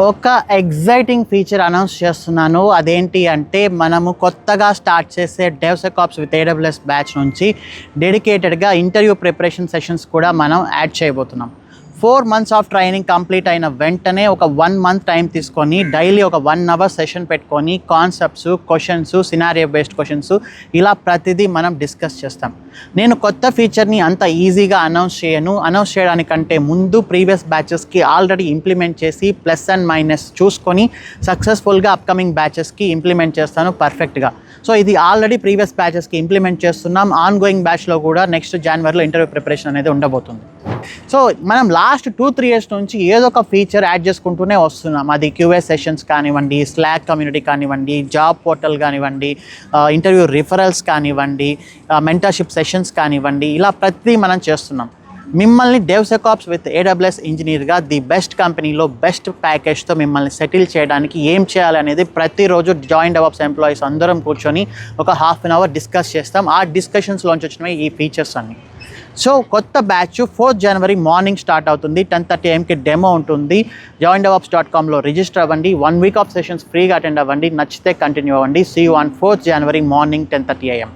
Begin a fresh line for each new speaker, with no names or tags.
ఒక exciting feature announce చేస్తున్నాను. అదేంటి అంటే మనము కొత్తగా స్టార్ట్ చేసే డెవ్సెకాప్స్ విత్ AWS బ్యాచ్ నుంచి డెడికేటెడ్గా ఇంటర్వ్యూ ప్రిపరేషన్ సెషన్స్ కూడా మనం యాడ్ చేయబోతున్నాం. 4 months ఆఫ్ ట్రైనింగ్ కంప్లీట్ అయిన వెంటనే ఒక 1 month టైం తీసుకొని డైలీ ఒక 1 hour సెషన్ పెట్టుకొని concepts, questions, scenario based questions ఇలా ప్రతిదీ మనం డిస్కస్ చేస్తాం. నేను కొత్త ఫీచర్ని అంత ఈజీగా అనౌన్స్ చేయను. అనౌన్స్ చేయడానికంటే ముందు ప్రీవియస్ బ్యాచెస్కి ఆల్రెడీ ఇంప్లిమెంట్ చేసి ప్లస్ అండ్ మైనస్ చూసుకొని సక్సెస్ఫుల్గా అప్కమింగ్ బ్యాచెస్కి ఇంప్లిమెంట్ చేస్తాను పర్ఫెక్ట్గా. సో ఇది ఆల్రెడీ ప్రీవియస్ బ్యాచెస్కి ఇంప్లిమెంట్ చేస్తున్నాం. ఆన్ గోయింగ్ బ్యాచ్లో కూడా నెక్స్ట్ Januaryలో ఇంటర్వ్యూ ప్రిపరేషన్ అనేది ఉండబోతుంది. సో మనం లాస్ట్ 2-3 years నుంచి ఏదో ఒక ఫీచర్ యాడ్ చేసుకుంటూనే వస్తున్నాం. అది QA సెషన్స్ కానివ్వండి, స్లాక్ కమ్యూనిటీ కానివ్వండి, జాబ్ పోర్టల్ కానివ్వండి, ఇంటర్వ్యూ రిఫరల్స్ కానివ్వండి, మెంటర్షిప్ సెషన్స్ కానివ్వండి, ఇలా ప్రతిదీ మనం చేస్తున్నాం. మిమ్మల్ని డెవ్సెకాప్స్ విత్ AWS ఇంజనీర్గా ది బెస్ట్ కంపెనీలో బెస్ట్ ప్యాకేజ్తో మిమ్మల్ని సెటిల్ చేయడానికి ఏం చేయాలనేది ప్రతిరోజు జాయిన్ డెవాప్స్ ఎంప్లాయీస్ అందరం కూర్చొని ఒక ½ hour డిస్కస్ చేస్తాం. ఆ డిస్కషన్స్లోంచి వచ్చినవి ఈ ఫీచర్స్ అన్నీ. సో కొత్త batch 4th January morning start అవుతుంది. 10:30 AM డెమో ఉంటుంది. joindevops.comలో రిజిస్టర్ అవ్వండి. 1 week ఆఫ్ సెషన్స్ ఫ్రీగా అటెండ్ అవ్వండి. నచ్చితే కంటిన్యూ అవ్వండి. See you on 4th January morning 10:30 AM.